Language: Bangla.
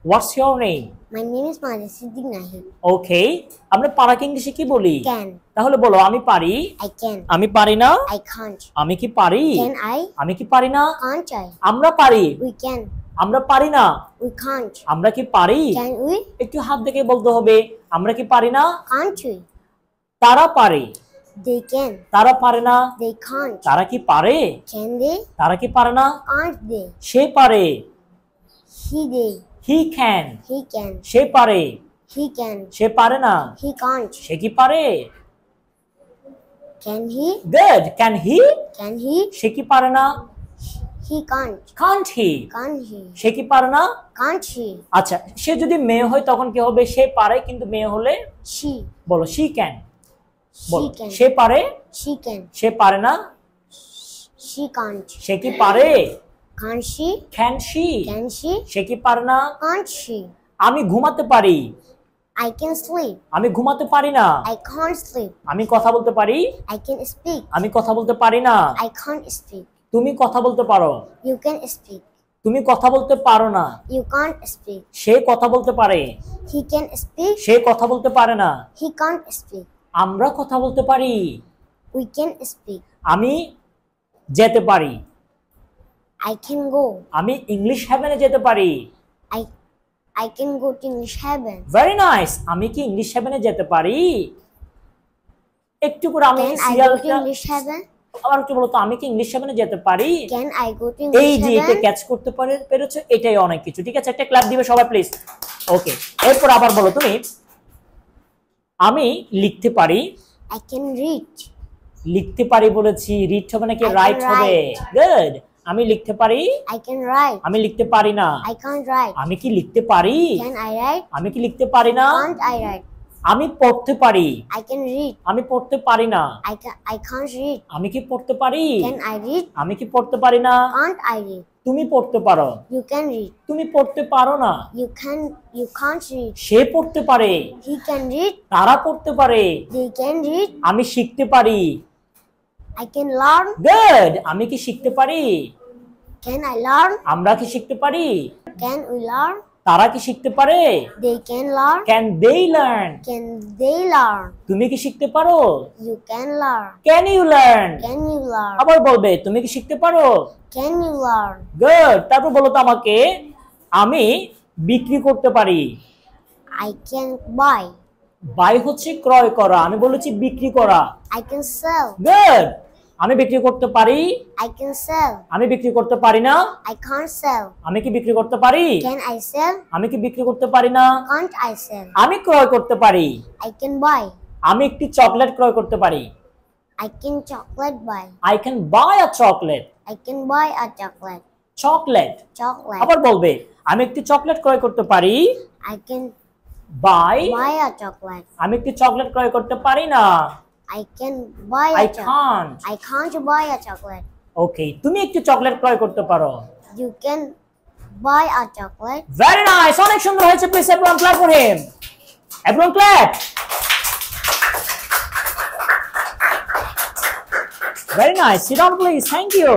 What's your name? My name is Maria Siddiq Nahi. Okay. আমরা পারাকে ইংলিশে কি বলি? Can. তাহলে বলো আমি পারি। I can. আমি পারি না। I can't. আমি কি পারি? Can I? আমি কি পারি না? Can't I? আমরা পারি। We can. আমরা পারি না। We can't. আমরা কি পারি? Can we? একটু হাত দেখে বলতে হবে আমরা কি পারি না? Can't we? তারা পারে। They can. তারা পারে না। They can't. তারা কি পারে? Can they? তারা কি পারে না? Can't they? সে পারে। They. He can. He can. সে পারে। He can. সে পারে না। He can't. সে কি পারে? Can he? Good. Can he? Can he? সে কি পারে না? He can't. Can't he? Can't he? সে কি পারে না? Can't she? আচ্ছা সে যদি মেয়ে হয় তখন কি হবে? সে পারে কিন্তু মেয়ে হলে She. বলো she can. She বলো can. সে পারে। She can. সে পারে না। She can't. সে কি পারে? Can't she? Can she? Can she? সে কি পারে না। Can't she? আমি ঘুমাতে পারি। I can sleep. আমি ঘুমাতে পারি না। I can't sleep. আমি কথা বলতে পারি। I can speak. আমি কথা বলতে পারি না। I can't speak. তুমি কথা বলতে পারো। You can speak. তুমি কথা বলতে পারো না। You can't speak. সে কথা বলতে পারে। He can speak. সে কথা বলতে পারে না। He can't speak. আমরা কথা বলতে পারি। We can speak. আমি যেতে পারি। I can go. আমি ইংলিশ হেভেনে যেতে পারি। I can go to English heaven. Very nice. আমি কি ইংলিশ হেভেনে যেতে পারি? একটু করে আমি Can I go to সিরিয়ালটা English heaven? আবার একটু বলো তো আমি কি ইংলিশ হেভেনে যেতে পারি? Can I go to এই English যে এটা heaven? ক্যাচ করতে পেরেছো এটাই অনেক কিছু। ঠিক আছে একটা ক্ল্যাপ দিবে সবাই প্লিজ। ওকে এরপর আবার বলো তুমি আমি লিখতে পারি। I can read. লিখতে পারি বলেছি রিড হবে নাকি I can রাইট হবে? গুড। আমি লিখতে পারি। I can write. আমি লিখতে পারি না। I can't write. আমি কি লিখতে পারি? Can I write? আমি কি লিখতে পারি না? Can't I write? আমি পড়তে পারি। I can read. আমি পড়তে পারি না। I can't read. আমি কি পড়তে পারি? Can I read? আমি কি পড়তে পারি না? Can't I read? তুমি পড়তে পারো। You can read. তুমি পড়তে পারো না। You can't read. সে পড়তে পারে। He can read. তারা পড়তে পারে। They can read. আমি শিখতে পারি। I can learn. গুড। আমি কি শিখতে পারি? Can I learn? আমরা কি শিখতে পারি? Can we learn? তারা কি শিখতে পারে? They can learn. Can they learn? Can they learn? তুমি কি শিখতে পারো? You can learn. Can you learn? Can you learn? আবার বলবে তুমি কি শিখতে পারো? Can you learn? গুড। তারপর বলো তো আমাকে আমি বিক্রি করতে পারি। I can buy. বাই হচ্ছে ক্রয় করা। আমি বলেছি বিক্রি করা। I can sell. গুড। আমি বিক্রি করতে পারি। I can sell. আমি বিক্রি করতে পারি না। I can't sell. আমি কি বিক্রি করতে পারি? Can I sell? আমি কি বিক্রি করতে পারি না। Can't I sell? আমি ক্রয় করতে পারি। I can buy. আমি একটি চকলেট ক্রয় করতে পারি। I can chocolate buy. I can buy a chocolate. I can buy a chocolate. Chocolate. Chocolate. আবার বলবে আমি একটি চকলেট ক্রয় করতে পারি। I can buy. buy a chocolate. আমি একটি চকলেট ক্রয় করতে পারি না। I can buy I a chocolate. can't. I can't buy a chocolate. ওকে তুমি একটি চকলেট ক্রয় করতে পারো। You can buy a chocolate. Very nice. অনেক সুন্দর হয়েছে। Please everyone clap for him. Everyone clap. Very nice. Sit down please. Thank you.